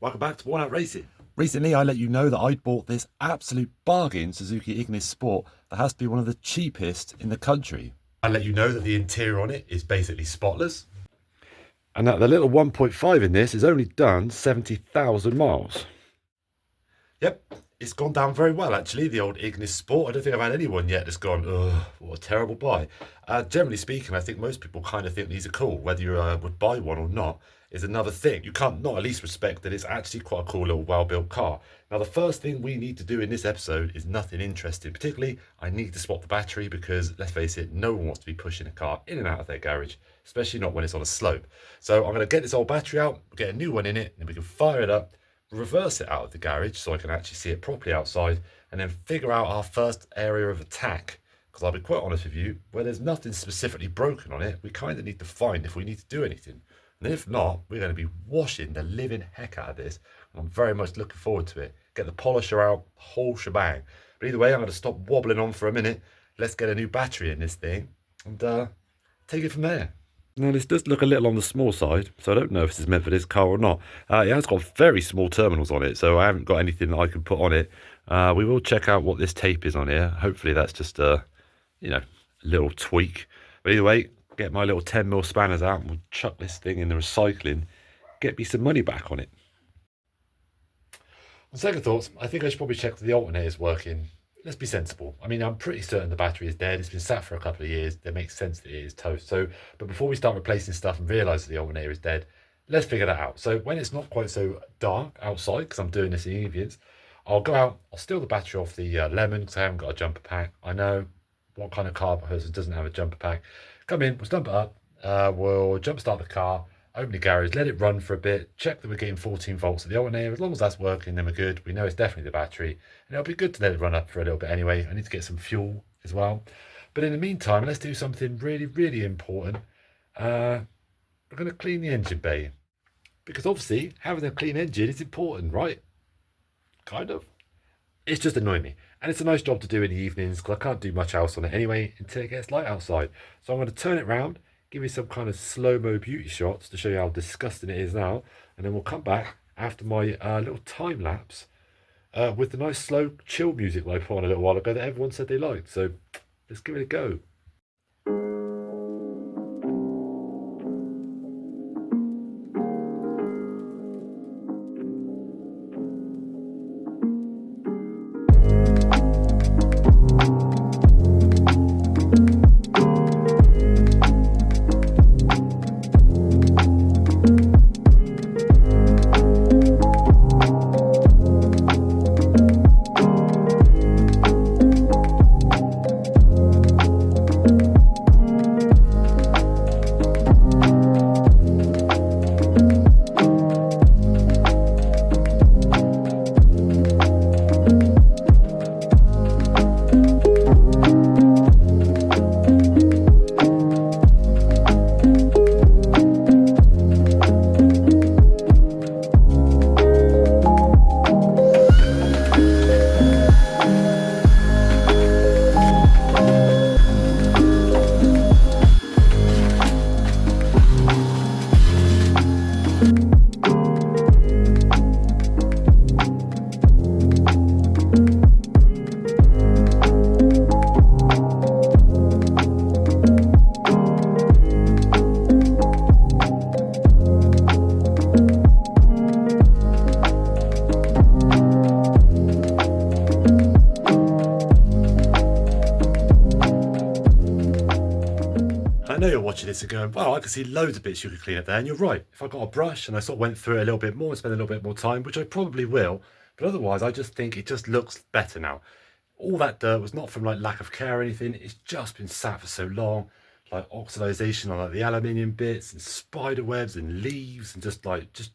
Welcome back to Worn Out Racing. Recently, I let you know that I'd bought this absolute bargain Suzuki Ignis Sport that has to be one of the cheapest in the country. I let you know that the interior on it is basically spotless. And that the little 1.5 in this has only done 70,000 miles. Yep, it's gone down very well actually, the old Ignis Sport. I don't think I've had anyone yet that's gone, ugh, what a terrible buy. Generally speaking, I think most people kind of think these are cool. Whether you would buy one or not is another thing. You can't not at least respect that it's actually quite a cool little well-built car. Now, the first thing we need to do in this episode is nothing interesting. Particularly, I need to swap the battery because, let's face it, no one wants to be pushing a car in and out of their garage, especially not when it's on a slope. So I'm going to get this old battery out, get a new one in it, and we can fire it up, reverse it out of the garage so I can actually see it properly outside, and then figure out our first area of attack. Because I'll be quite honest with you, where there's nothing specifically broken on it, we kind of need to find if we need to do anything. And if not, we're going to be washing the living heck out of this. And I'm very much looking forward to it. Get the polisher out, whole shebang. But either way, I'm going to stop wobbling on for a minute. Let's get a new battery in this thing and take it from there. Now, this does look a little on the small side, so I don't know if this is meant for this car or not. It has got very small terminals on it, so I haven't got anything that I can put on it. We will check out what this tape is on here. Hopefully that's just a little tweak. But either way, get my little 10mm spanners out and we'll chuck this thing in the recycling, get me some money back on it. On second thoughts, I think I should probably check that the alternator's working. Let's be sensible. I mean, I'm pretty certain the battery is dead. It's been sat for a couple of years. That makes sense that it is toast. But before we start replacing stuff and realise that the alternator is dead, let's figure that out. So when it's not quite so dark outside, because I'm doing this in the evenings, I'll go out, I'll steal the battery off the Lemon, because I haven't got a jumper pack. I know what kind of car person doesn't have a jumper pack. Come in, we'll stump it up, we'll jump start the car, open the garage, let it run for a bit, check that we're getting 14 volts at the alternator. As long as that's working, then we're good. We know it's definitely the battery, and it'll be good to let it run up for a little bit anyway. I need to get some fuel as well. But in the meantime, let's do something really, really important. We're going to clean the engine bay, because obviously having a clean engine is important, right? Kind of. It's just annoying me. And it's a nice job to do in the evenings because I can't do much else on it anyway until it gets light outside. So I'm going to turn it around, give you some kind of slow-mo beauty shots to show you how disgusting it is now. And then we'll come back after my little time lapse with the nice slow chill music that I put on a little while ago that everyone said they liked. So let's give it a go. I know you're watching this and going, wow, I can see loads of bits you could clean up there. And you're right. If I got a brush and I sort of went through it a little bit more and spent a little bit more time, which I probably will, but otherwise I just think it just looks better now. All that dirt was not from like lack of care or anything. It's just been sat for so long, like oxidization on like the aluminium bits and spider webs and leaves and just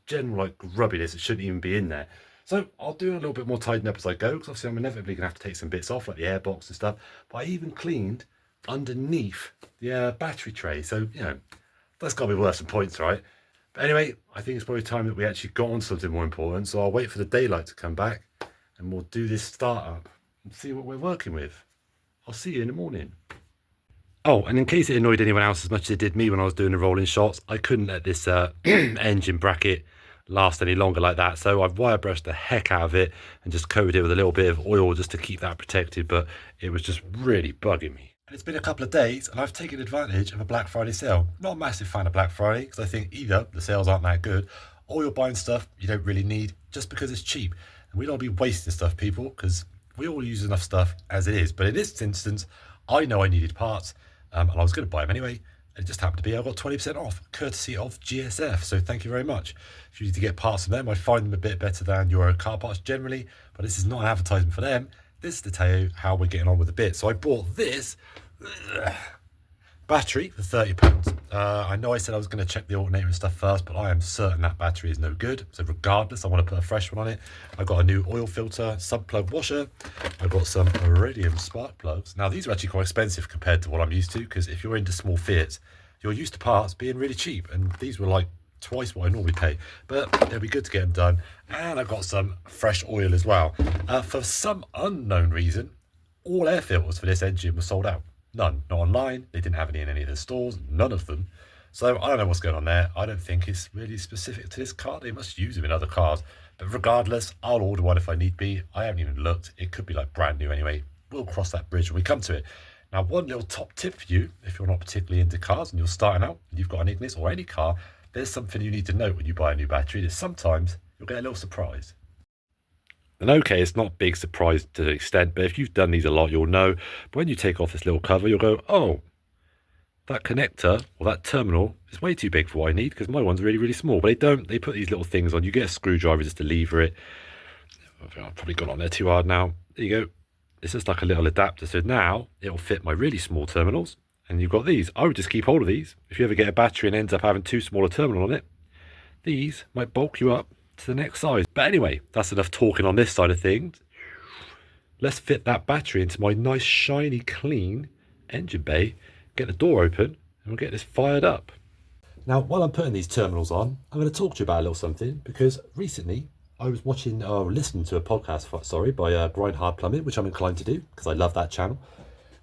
general like grubbiness that shouldn't even be in there. So I'll do a little bit more tidying up as I go, because obviously I'm inevitably gonna have to take some bits off like the airbox and stuff. But I even cleaned underneath the battery tray, so that's got to be worth some points, right? But anyway, I think it's probably time that we actually got on something more important, so I'll wait for the daylight to come back and we'll do this startup and see what we're working with. I'll see you in the morning. Oh, and in case it annoyed anyone else as much as it did me when I was doing the rolling shots, I couldn't let this engine bracket last any longer like that. So I've wire brushed the heck out of it and just coated it with a little bit of oil just to keep that protected, but it was just really bugging me. And it's been a couple of days and I've taken advantage of a Black Friday sale. Not a massive fan of Black Friday because I think either the sales aren't that good or you're buying stuff you don't really need just because it's cheap. And we don't be wasting stuff, people, because we all use enough stuff as it is. But in this instance, I know I needed parts and I was going to buy them anyway. It just happened to be I got 20% off, courtesy of GSF. So thank you very much. If you need to get parts from them, I find them a bit better than your car parts generally. But this is not an advertisement for them. This is to tell you how we're getting on with the bit. So I bought this battery for £30. I know I said I was going to check the alternator and stuff first, but I am certain that battery is no good. So regardless, I want to put a fresh one on it. I got a new oil filter, sub plug washer. I got some iridium spark plugs. Now these are actually quite expensive compared to what I'm used to, because if you're into small Fiats, you're used to parts being really cheap, and these were like twice what I normally pay, but they'll be good to get them done. And I got some fresh oil as well. For some unknown reason, all air filters for this engine were sold out. None, not online. They didn't have any in any of the stores, none of them. So I don't know what's going on there. I don't think it's really specific to this car. They must use them in other cars. But regardless, I'll order one if I need be. I haven't even looked. It could be like brand new anyway. We'll cross that bridge when we come to it. Now, one little top tip for you, if you're not particularly into cars and you're starting out and you've got an Ignis or any car, there's something you need to note when you buy a new battery, that sometimes you'll get a little surprise. And okay, it's not a big surprise to the extent, but if you've done these a lot, you'll know. But when you take off this little cover, you'll go, oh, that connector or that terminal is way too big for what I need, because my one's really, really small. But they don't. They put these little things on. You get a screwdriver just to lever it. I've probably gone on there too hard now. There you go. It's just like a little adapter. So now it'll fit my really small terminals. And you've got these. I would just keep hold of these. If you ever get a battery and ends up having too small a terminal on it, these might bulk you up to the next size. But anyway, that's enough talking on this side of things. Let's fit that battery into my nice, shiny, clean engine bay, get the door open, and we'll get this fired up. Now, while I'm putting these terminals on, I'm going to talk to you about a little something, because recently I was watching or listening to a podcast, by Grind Hard Plumbing, which I'm inclined to do because I love that channel.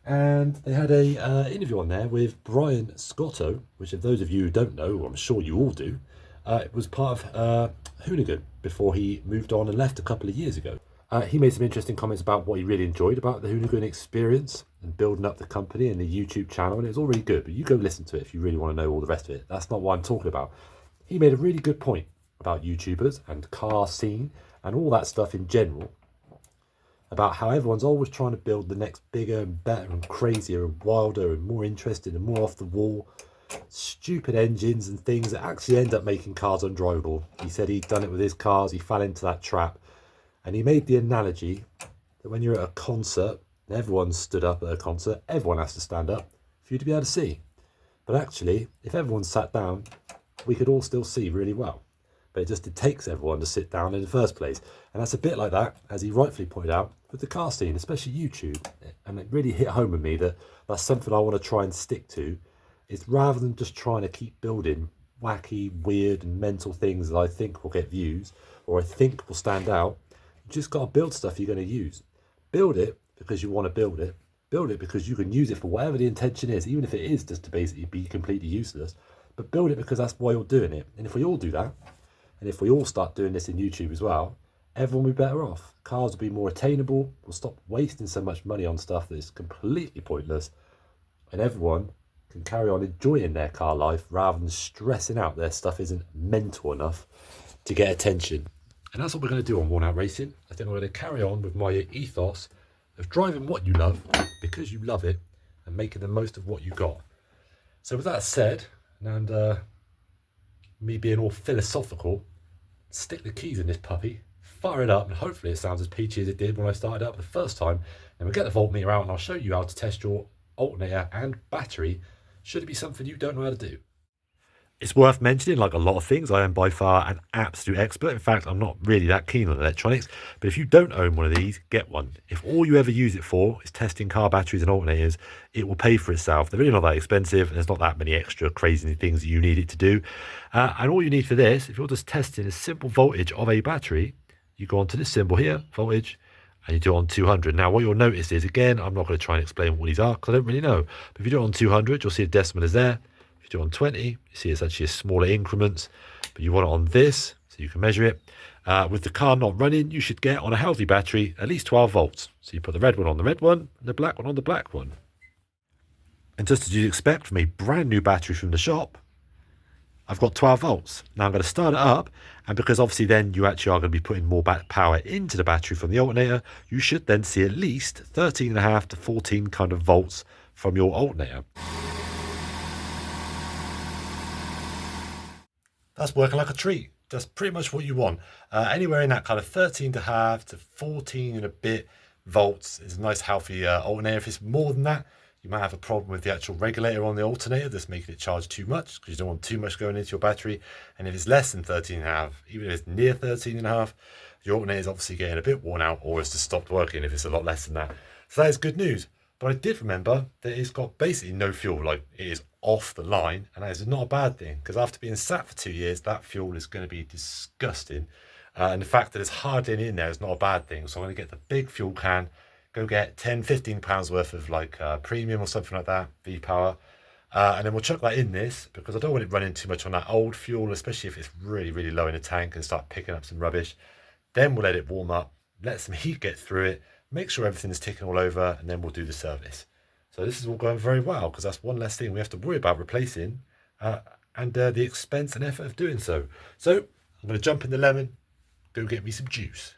And they had a interview on there with Brian Scotto, which if those of you who don't know, I'm sure you all do, it was part of Hoonigan before he moved on and left a couple of years ago. He made some interesting comments about what he really enjoyed about the Hoonigan experience and building up the company and the YouTube channel, and it was all really good, but you go listen to it if you really want to know all the rest of it. That's not what I'm talking about. He made a really good point about YouTubers and car scene and all that stuff in general, about how everyone's always trying to build the next bigger and better and crazier and wilder and more interesting and more off the wall stupid engines and things that actually end up making cars undrivable. He said he'd done it with his cars, he fell into that trap, and he made the analogy that when you're at a concert and everyone stood up at a concert, everyone has to stand up for you to be able to see. But actually, if everyone sat down, we could all still see really well. But it takes everyone to sit down in the first place. And that's a bit like that, as he rightfully pointed out, with the car scene, especially YouTube. And it really hit home with me that that's something I want to try and stick to, is rather than just trying to keep building wacky, weird and mental things that I think will get views or I think will stand out, you just got to build stuff you're going to use. Build it because you want to build it. Build it because you can use it for whatever the intention is, even if it is just to basically be completely useless. But build it because that's why you're doing it. And if we all do that, and if we all start doing this in YouTube as well, everyone will be better off. Cars will be more attainable. We'll stop wasting so much money on stuff that is completely pointless. And everyone can carry on enjoying their car life rather than stressing out their stuff isn't mental enough to get attention. And that's what we're going to do on Worn Out Racing. I think we're going to carry on with my ethos of driving what you love because you love it and making the most of what you got. So with that said, and me being all philosophical, stick the keys in this puppy, fire it up, and hopefully it sounds as peachy as it did when I started up the first time. And we'll get the voltmeter out and I'll show you how to test your alternator and battery should it be something you don't know how to do. It's worth mentioning, like a lot of things, I am by far an absolute expert. In fact, I'm not really that keen on electronics, but if you don't own one of these, get one. If all you ever use it for is testing car batteries and alternators, it will pay for itself. They're really not that expensive, and there's not that many extra crazy things that you need it to do. And all you need for this, if you're just testing a simple voltage of a battery, you go onto this symbol here, voltage, and you do it on 200. Now, what you'll notice is, again, I'm not going to try and explain what these are because I don't really know. But if you do it on 200, you'll see a decimal is there. If you do it on 20, you see it's actually smaller increments. But you want it on this, so so you can measure it. With the car not running, you should get on a healthy battery at least 12 volts. So you put the red one on the red one and the black one on the black one. And just as you'd expect from a brand new battery from the shop, I've got 12 volts. Now I'm going to start it up, and because obviously then you actually are going to be putting more power into the battery from the alternator, you should then see at least 13.5 to 14 kind of volts from your alternator. That's working like a treat. That's pretty much what you want. Anywhere in that kind of 13.5 to 14 and a bit volts is a nice healthy alternator. If it's more than that, you might have a problem with the actual regulator on the alternator that's making it charge too much, because you don't want too much going into your battery. And if it's less than 13.5, even if it's near 13.5, your alternator is obviously getting a bit worn out, or it's just stopped working if it's a lot less than that. So that is good news. But I did remember that it's got basically no fuel, like it is off the line, and that is not a bad thing, because after being sat for 2 years, that fuel is going to be disgusting. And the fact that it's hardly in there is not a bad thing. So I'm going to get the big fuel can, go get 10, 15 pounds worth of like premium or something like that, V-Power. And then we'll chuck that in this, because I don't want it running too much on that old fuel, especially if it's really, really low in the tank and start picking up some rubbish. Then we'll let it warm up, let some heat get through it, make sure everything is ticking all over, and then we'll do the service. So this is all going very well, because that's one less thing we have to worry about replacing, and the expense and effort of doing so. So I'm going to jump in the lemon, go get me some juice.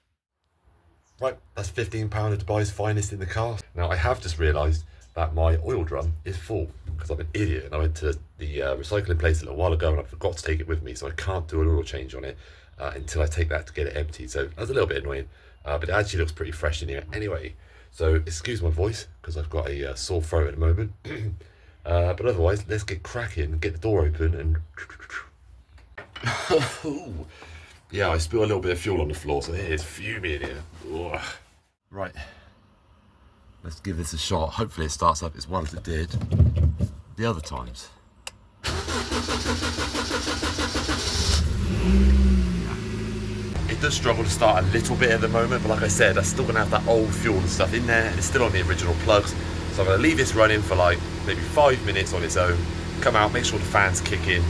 Right, that's £15 of Dubai's finest in the car. Now I have just realised that my oil drum is full, because I'm an idiot and I went to the recycling place a little while ago and I forgot to take it with me, so I can't do an oil change on it until I take that to get it emptied. So that's a little bit annoying, but it actually looks pretty fresh in here anyway. So excuse my voice, because I've got a sore throat at the moment. But otherwise, let's get cracking, get the door open and... Yeah, I spilled a little bit of fuel on the floor, so it is fuming in here. Ugh. Right, let's give this a shot. Hopefully it starts up as well as it did the other times. It does struggle to start a little bit at the moment, but like I said, that's still going to have that old fuel and stuff in there, and it's still on the original plugs. So I'm going to leave this running for like maybe 5 minutes on its own, come out, make sure the fans kick in,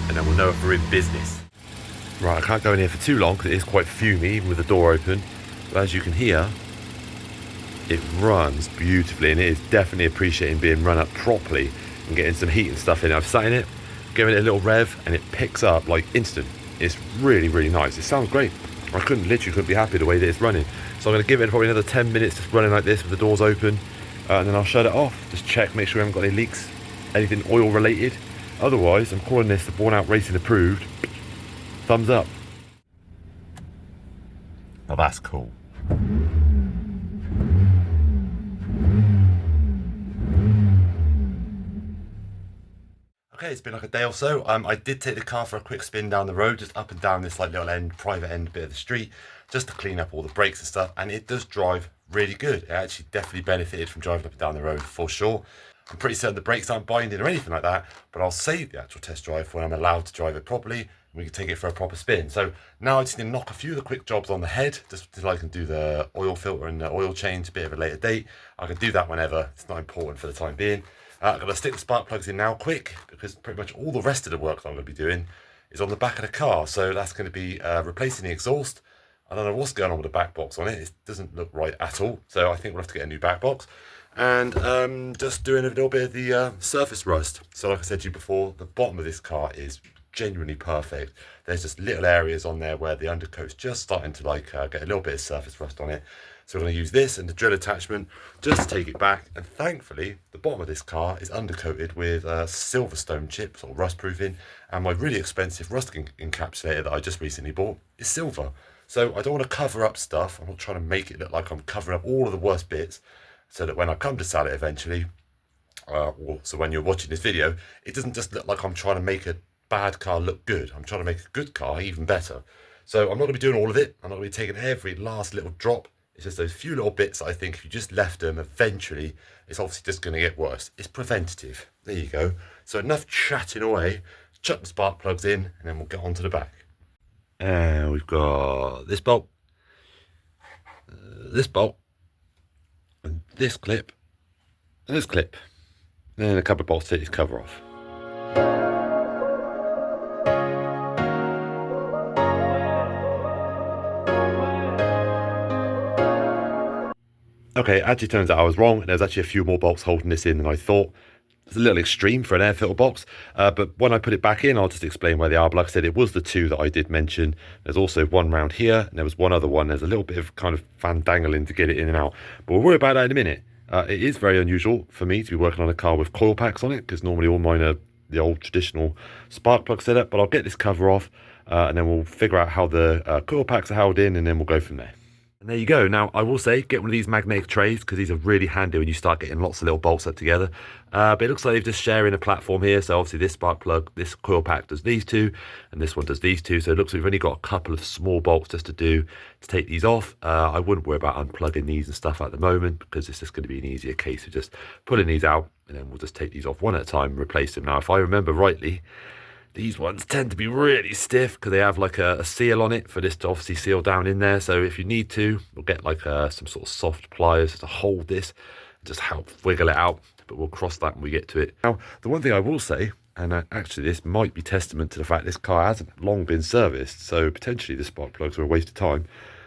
and then we'll know if we're in business. Right, I can't go in here for too long because it is quite fumy even with the door open, but as you can hear, it runs beautifully, and it is definitely appreciating being run up properly and getting some heat and stuff in it. I've sat in it, giving it a little rev, and it picks up like instant. It's really, really nice. It sounds great. I literally couldn't be happy the way that it's running. So I'm going to give it probably another 10 minutes just running like this with the doors open, and then I'll shut it off. Just check, make sure we haven't got any leaks, anything oil related. Otherwise, I'm calling this the Born Out Racing approved. Thumbs up. Now that's cool. Okay, it's been like a day or so. I did take the car for a quick spin down the road, just up and down this like little private end bit of the street, just to clean up all the brakes and stuff, and it does drive really good. It actually definitely benefited from driving up and down the road for sure. I'm pretty certain the brakes aren't binding or anything like that, but I'll save the actual test drive when I'm allowed to drive it properly, and we can take it for a proper spin. So now I just need to knock a few of the quick jobs on the head, just so I can do the oil filter and the oil change a bit of a later date. I can do that whenever, it's not important for the time being. I'm going to stick the spark plugs in now quick, because pretty much all the rest of the work that I'm going to be doing is on the back of the car. So that's going to be replacing the exhaust. I don't know what's going on with the back box on it. It doesn't look right at all. So I think we'll have to get a new back box. And just doing a little bit of the surface rust. So like I said to you before, the bottom of this car is genuinely perfect. There's just little areas on there where the undercoat's just starting to like get a little bit of surface rust on it. So we're going to use this and the drill attachment just to take it back. And thankfully, the bottom of this car is undercoated with Silverstone chips or rust proofing. And my really expensive rust encapsulator that I just recently bought is silver. So I don't want to cover up stuff. I'm not trying to make it look like I'm covering up all of the worst bits, so that when I come to sell it eventually, so when you're watching this video, it doesn't just look like I'm trying to make a bad car look good. I'm trying to make a good car even better. So I'm not going to be doing all of it. I'm not going to be taking every last little drop. It's just those few little bits that I think if you just left them, eventually, it's obviously just going to get worse. It's preventative. There you go. So enough chatting away. Chuck the spark plugs in, and then we'll get on to the back. And we've got this bolt, and this clip, and this clip. And then a couple of bolts to take this cover off. Okay, it actually turns out I was wrong. There's actually a few more bolts holding this in than I thought. It's a little extreme for an air filter box, but when I put it back in, I'll just explain where they are. But like I said, it was the two that I did mention. There's also one round here, and there was one other one. There's a little bit of kind of fandangling to get it in and out, but we'll worry about that in a minute. It is very unusual for me to be working on a car with coil packs on it, because normally all mine are the old traditional spark plug setup. But I'll get this cover off, and then we'll figure out how the coil packs are held in, and then we'll go from there. And there you go. Now, I will say, get one of these magnetic trays, because these are really handy when you start getting lots of little bolts set together. But it looks like they're just sharing a platform here. So obviously this spark plug, this coil pack does these two, and this one does these two. So it looks like we've only got a couple of small bolts just to do to take these off. I wouldn't worry about unplugging these and stuff at the moment, because it's just going to be an easier case of just pulling these out, and then we'll just take these off one at a time and replace them. Now, if I remember rightly, these ones tend to be really stiff because they have like a seal on it for this to obviously seal down in there. So if you need to, we'll get like some sort of soft pliers to hold this and just help wiggle it out. But we'll cross that when we get to it. Now, the one thing I will say, and actually this might be testament to the fact this car hasn't long been serviced, so potentially the spark plugs are a waste of time,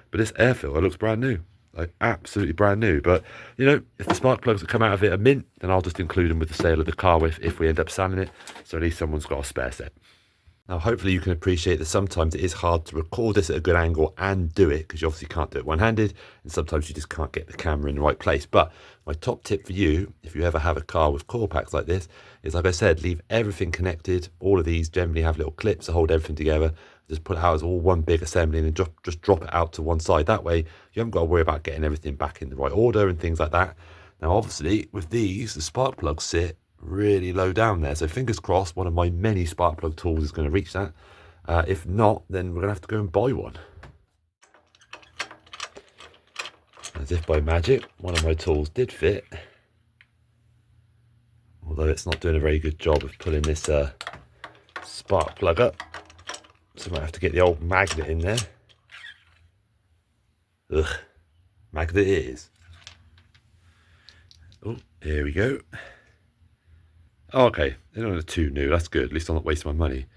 but this air filter looks brand new. Like absolutely brand new. But you know, if the spark plugs that come out of it are mint, then I'll just include them with the sale of the car if we end up selling it, so at least someone's got a spare set. Now, hopefully you can appreciate that sometimes it is hard to record this at a good angle and do it, because you obviously can't do it one-handed, and sometimes you just can't get the camera in the right place. But my top tip for you, if you ever have a car with coil packs like this, is, like I said, leave everything connected. All of these generally have little clips to hold everything together. Just put it out as all one big assembly, and then just drop it out to one side. That way you haven't got to worry about getting everything back in the right order and things like that. Now, obviously, with these, the spark plugs sit really low down there, so fingers crossed one of my many spark plug tools is going to reach that. If not, then we're gonna have to go and buy one. As if by magic, one of my tools did fit, although it's not doing a very good job of pulling this spark plug up, so I might have to get the old magnet in there. Ugh, magnet it is. Oh, here we go. Oh, okay, they're not too new, that's good, at least I'm not wasting my money.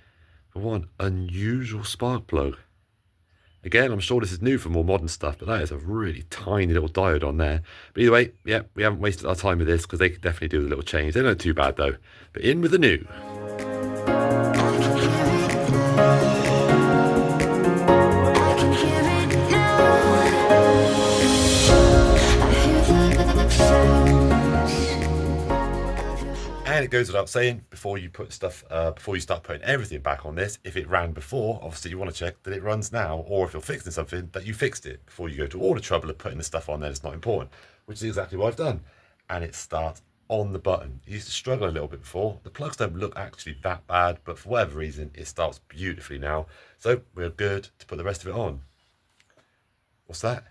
But what an unusual spark plug. Again, I'm sure this is new for more modern stuff, but that is a really tiny little diode on there. But either way, yeah, we haven't wasted our time with this, because they could definitely do with a little change. They're not too bad though. But in with the new. And it goes without saying, before you put stuff, before you start putting everything back on this, if it ran before, obviously you want to check that it runs now, or if you're fixing something, that you fixed it before you go to all the trouble of putting the stuff on there that's not important, which is exactly what I've done. And it starts on the button. It used to struggle a little bit before. The plugs don't look actually that bad, but for whatever reason, it starts beautifully now. So we're good to put the rest of it on. What's that?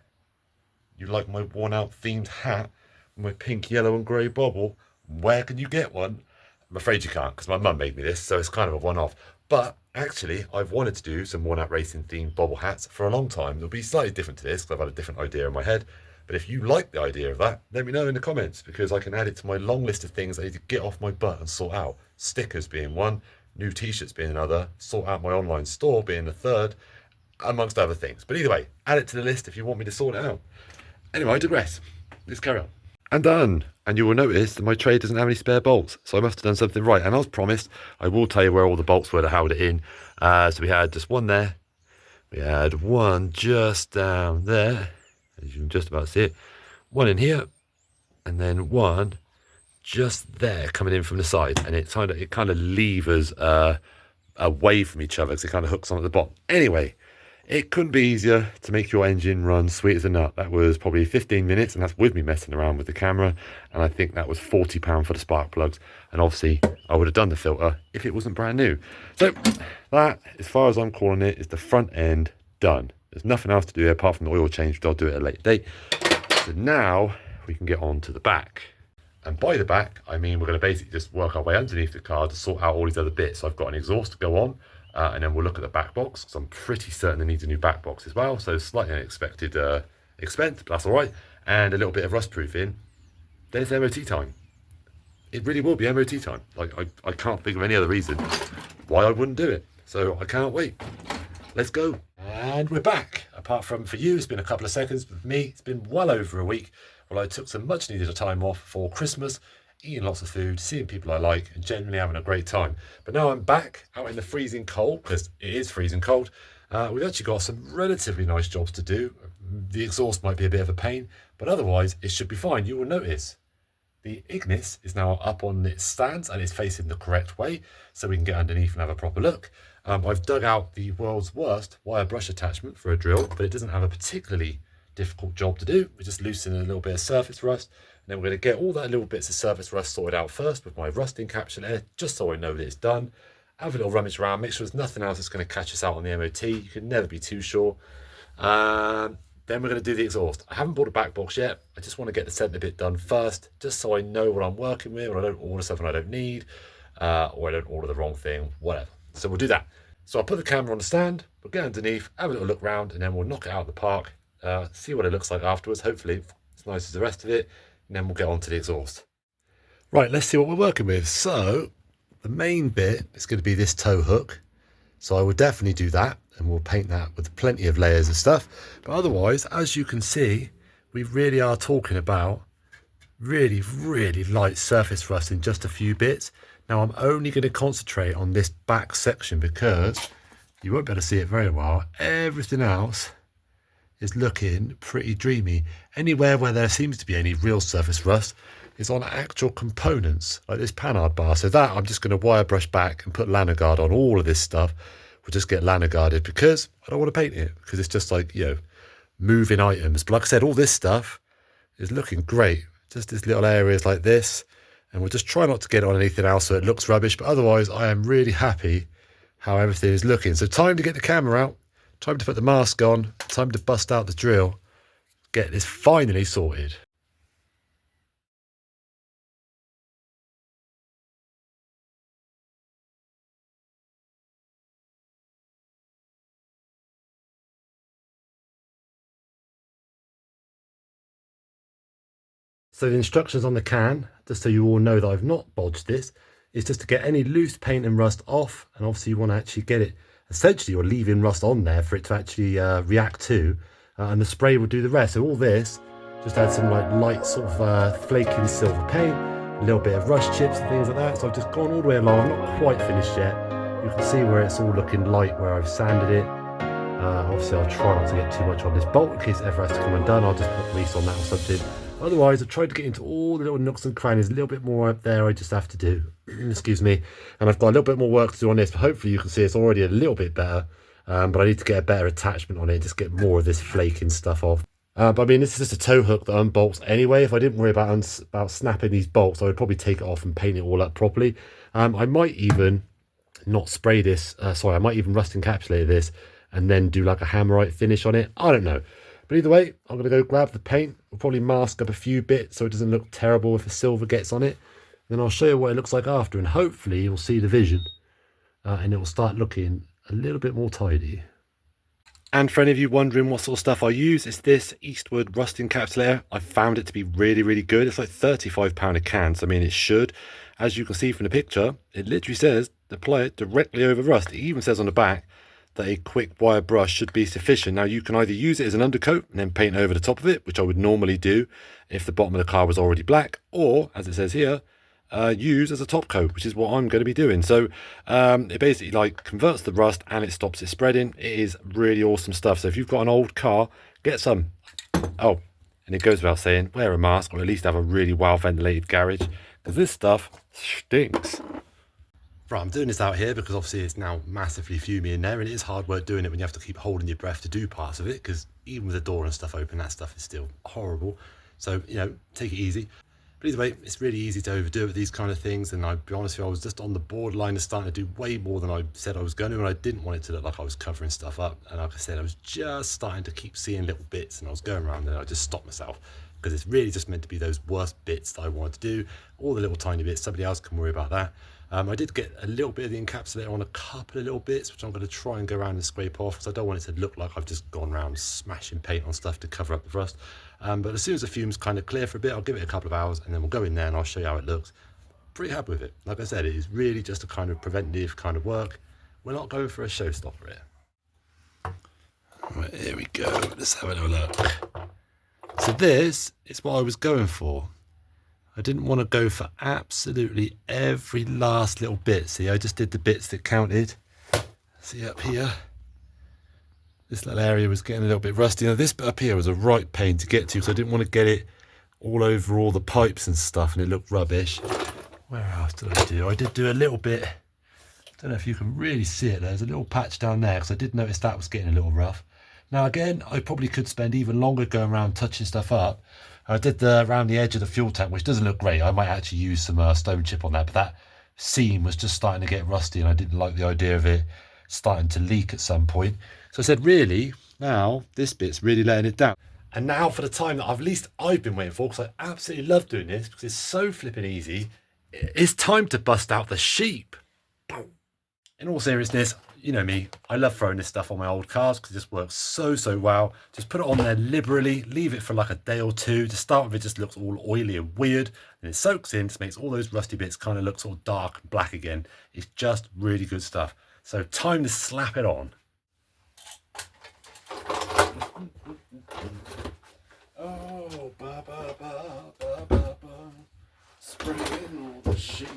You like my worn out themed hat with my pink, yellow and grey bobble? Where can you get one? I'm afraid you can't, because my mum made me this, so it's kind of a one-off. But actually, I've wanted to do some worn-out racing themed bobble hats for a long time. They'll be slightly different to this, because I've had a different idea in my head. But if you like the idea of that, let me know in the comments, because I can add it to my long list of things I need to get off my butt and sort out. Stickers being one, new t-shirts being another, sort out my online store being the third, amongst other things. But either way, add it to the list if you want me to sort it out. Anyway, I digress. Let's carry on. And done. And you will notice that my tray doesn't have any spare bolts, so I must have done something right. And as promised, I will tell you where all the bolts were that held it in. So we had just one there. We had one just down there, as you can just about see it. One in here, and then one just there coming in from the side. And it kind of levers away from each other, because it kind of hooks on at the bottom. Anyway, it couldn't be easier to make your engine run sweet as a nut. That was probably 15 minutes, and that's with me messing around with the camera. And I think that was £40 for the spark plugs. And obviously, I would have done the filter if it wasn't brand new. So that, as far as I'm calling it, is the front end done. There's nothing else to do apart from the oil change, which I'll do at a later date. So now we can get on to the back. And by the back, I mean we're going to basically just work our way underneath the car to sort out all these other bits. So I've got an exhaust to go on. And then we'll look at the back box, because I'm pretty certain it needs a new back box as well. So slightly unexpected expense, but that's all right. And a little bit of rust proofing. There's MOT time. It really will be MOT time. Like I can't think of any other reason why I wouldn't do it. So I can't wait. Let's go. And we're back. Apart from for you, it's been a couple of seconds. But for me, it's been well over a week. Well, I took some much needed time off for Christmas, eating lots of food, seeing people I like, and generally having a great time. But now I'm back out in the freezing cold, because it is freezing cold. We've actually got some relatively nice jobs to do. The exhaust might be a bit of a pain, but otherwise it should be fine. You will notice the Ignis is now up on its stands and it's facing the correct way, so we can get underneath and have a proper look. I've dug out the world's worst wire brush attachment for a drill, but it doesn't have a particularly difficult job to do. We're just loosening a little bit of surface rust, and then we're going to get all that little bits of surface rust sorted out first with my rust encapsulator, just so I know that it's done. Have a little rummage around, make sure there's nothing else that's going to catch us out on the MOT. You can never be too sure. Then we're going to do the exhaust. I haven't bought a back box yet. I just want to get the centre bit done first, just so I know what I'm working with, or I don't order something I don't need, or I don't order the wrong thing, whatever. So we'll do that. So I'll put the camera on the stand, we'll get underneath, have a little look round, and then we'll knock it out of the park, see what it looks like afterwards. Hopefully it's nice as the rest of it, and then we'll get on to the exhaust. Right, let's see what we're working with. So the main bit is going to be this tow hook. So I will definitely do that, and we'll paint that with plenty of layers of stuff. But otherwise, as you can see, we really are talking about really, really light surface rust in just a few bits. Now I'm only going to concentrate on this back section because you won't be able to see it very well. Everything else is looking pretty dreamy. Anywhere where there seems to be any real surface rust is on actual components, like this panhard bar. So that I'm just going to wire brush back and put lanyard guard on all of this stuff. We'll just get lanyard guarded because I don't want to paint it, because it's just like, you know, moving items. But like I said, all this stuff is looking great. Just these little areas like this. And we'll just try not to get on anything else so it looks rubbish. But otherwise, I am really happy how everything is looking. So time to get the camera out. Time to put the mask on. Time to bust out the drill. Get this finally sorted. So the instructions on the can, just so you all know that I've not bodged this, is just to get any loose paint and rust off. And obviously you want to actually get it, essentially you're leaving rust on there for it to actually react to, and the spray will do the rest. So all this, just add some like light sort of flaking silver paint, a little bit of rust chips and things like that. So I've just gone all the way along. I'm not quite finished yet. You can see where it's all looking light where I've sanded it. Obviously I'll try not to get too much on this bolt in case it ever has to come undone. I'll just put grease on that or something. Otherwise, I've tried to get into all the little nooks and crannies. A little bit more up there I just have to do. Excuse me. And I've got a little bit more work to do on this, but hopefully you can see it's already a little bit better. But I need to get a better attachment on it, just get more of this flaking stuff off. But I mean, this is just a tow hook that unbolts anyway. If I didn't worry about snapping these bolts, I would probably take it off and paint it all up properly. I might even not spray this. I might even rust encapsulate this and then do like a hammerite finish on it. I don't know. But either way, I'm going to go grab the paint. We'll probably mask up a few bits so it doesn't look terrible if the silver gets on it. Then I'll show you what it looks like after, and hopefully you'll see the vision and it will start looking a little bit more tidy. And for any of you wondering what sort of stuff I use, it's this Eastwood rust encapsulator. I found it to be really, really good. It's like £35 a can, so I mean it should. As you can see from the picture, it literally says apply it directly over rust. It even says on the back that a quick wire brush should be sufficient. Now you can either use it as an undercoat and then paint over the top of it, which I would normally do if the bottom of the car was already black, or as it says here, use as a top coat, which is what I'm going to be doing. So it basically like converts the rust and it stops it spreading. It is really awesome stuff. So if you've got an old car, get some. Oh, and it goes without saying, wear a mask, or at least have a really well ventilated garage, because this stuff stinks. Right, I'm doing this out here because obviously it's now massively fuming in there, and it is hard work doing it when you have to keep holding your breath to do parts of it, because even with the door and stuff open, that stuff is still horrible. So, you know, take it easy. But either way, it's really easy to overdo it with these kind of things, and I'll be honest with you, I was just on the borderline of starting to do way more than I said I was going to, and I didn't want it to look like I was covering stuff up. And like I said, I was just starting to keep seeing little bits, and I was going around and I just stopped myself, because it's really just meant to be those worst bits that I wanted to do. All the little tiny bits, somebody else can worry about that. I did get a little bit of the encapsulator on a couple of little bits, which I'm going to try and go around and scrape off, because I don't want it to look like I've just gone around smashing paint on stuff to cover up the rust. But as soon as the fumes kind of clear for a bit, I'll give it a couple of hours, and then we'll go in there and I'll show you how it looks. Pretty happy with it. Like I said, it is really just a kind of preventative kind of work. We're not going for a showstopper here. Right, here we go. Let's have a little look. So this is what I was going for. I didn't want to go for absolutely every last little bit. See, I just did the bits that counted. See up here, this little area was getting a little bit rusty. Now this bit up here was a right pain to get to because I didn't want to get it all over all the pipes and stuff and it looked rubbish. Where else did I do? I did do a little bit. I don't know if you can really see it. There's a little patch down there because I did notice that was getting a little rough. Now again, I probably could spend even longer going around touching stuff up. I did around the edge of the fuel tank, which doesn't look great. I might actually use some stone chip on that, but that seam was just starting to get rusty and I didn't like the idea of it starting to leak at some point. So I said, really, now this bit's really letting it down. And now for the time that I've been waiting for, because I absolutely love doing this, because it's so flipping easy, it's time to bust out the sheep. In all seriousness, you know me, I love throwing this stuff on my old cars because it just works so well. Just put it on there liberally, leave it for like a day or two. To start with, it just looks all oily and weird, and it soaks in, just makes all those rusty bits kind of look sort of dark and black again. It's just really good stuff. So time to slap it on. Oh, ba ba ba ba ba ba, spraying all the sheep.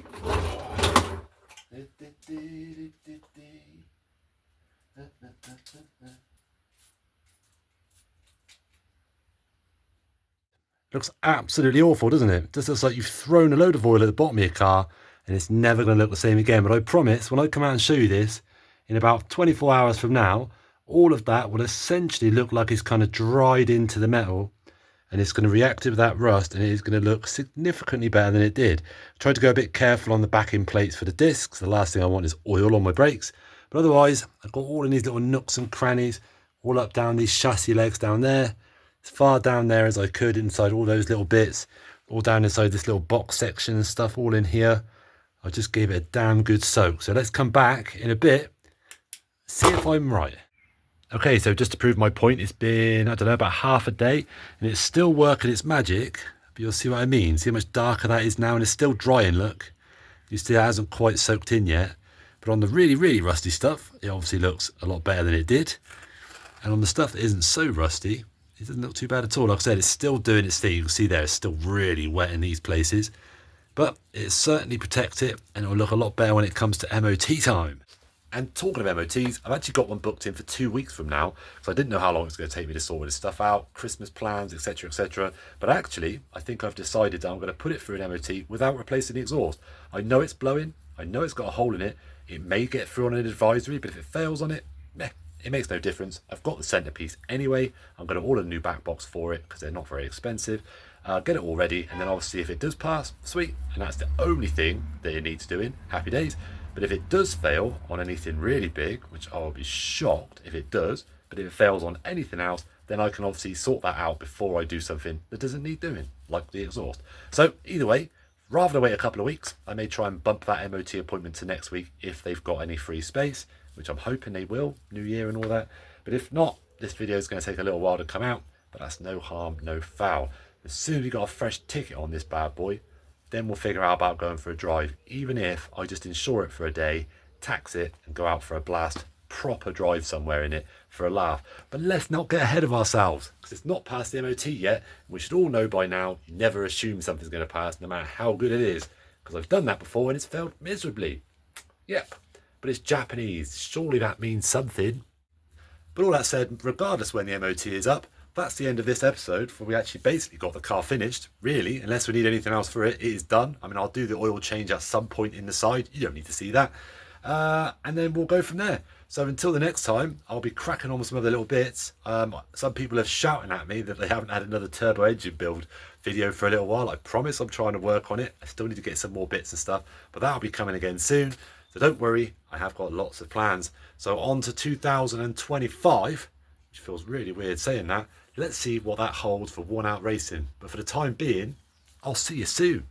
Looks absolutely awful, doesn't it? Just looks like you've thrown a load of oil at the bottom of your car and it's never going to look the same again. But I promise, when I come out and show you this, in about 24 hours from now, all of that will essentially look like it's kind of dried into the metal and it's going to react with that rust and it is going to look significantly better than it did. I tried to go a bit careful on the backing plates for the discs. The last thing I want is oil on my brakes. But otherwise, I've got all in these little nooks and crannies, all up down these chassis legs down there, as far down there as I could inside all those little bits, all down inside this little box section and stuff, all in here. I just gave it a damn good soak. So let's come back in a bit, see if I'm right. Okay, so just to prove my point, it's been, I don't know, about half a day and it's still working its magic, but you'll see what I mean. See how much darker that is now, and it's still drying, look. You see it hasn't quite soaked in yet, but on the really rusty stuff, it obviously looks a lot better than it did. And on the stuff that isn't so rusty, it doesn't look too bad at all. Like I said, it's still doing its thing. You can see there, it's still really wet in these places, but it certainly protects it and it will look a lot better when it comes to MOT time. And talking of MOTs, I've actually got one booked in for 2 weeks from now, because I didn't know how long it was going to take me to sort this stuff out, Christmas plans, etc, etc. But actually, I think I've decided that I'm going to put it through an MOT without replacing the exhaust. I know it's blowing, I know it's got a hole in it, it may get through on an advisory, but if it fails on it, meh, it makes no difference. I've got the centerpiece anyway. I'm going to order a new back box for it, because they're not very expensive. Get it all ready, and then obviously if it does pass, sweet, and that's the only thing that it needs doing, happy days. But if it does fail on anything really big, which I'll be shocked if it does, but if it fails on anything else, then I can obviously sort that out before I do something that doesn't need doing, like the exhaust. So either way, rather than wait a couple of weeks, I may try and bump that MOT appointment to next week if they've got any free space, which I'm hoping they will, New Year and all that. But if not, this video is going to take a little while to come out, but that's no harm, no foul. As soon as we got a fresh ticket on this bad boy, then we'll figure out about going for a drive, even if I just insure it for a day, tax it and go out for a blast, proper drive somewhere in it for a laugh. But let's not get ahead of ourselves, because it's not past the MOT yet. We should all know by now, you never assume something's going to pass no matter how good it is, because I've done that before and it's failed miserably. Yep, but it's Japanese, surely that means something. But all that said, regardless when the MOT is up, that's the end of this episode, for we actually basically got the car finished, really, unless we need anything else for it, it is done. I mean, I'll do the oil change at some point in the side, you don't need to see that. And then we'll go from there. So until the next time, I'll be cracking on with some other little bits. Some people are shouting at me that they haven't had another turbo engine build video for a little while. I promise I'm trying to work on it. I still need to get some more bits and stuff, but that'll be coming again soon. So don't worry, I have got lots of plans. So on to 2025, which feels really weird saying that. Let's see what that holds for Worn Out Racing. But for the time being, I'll see you soon.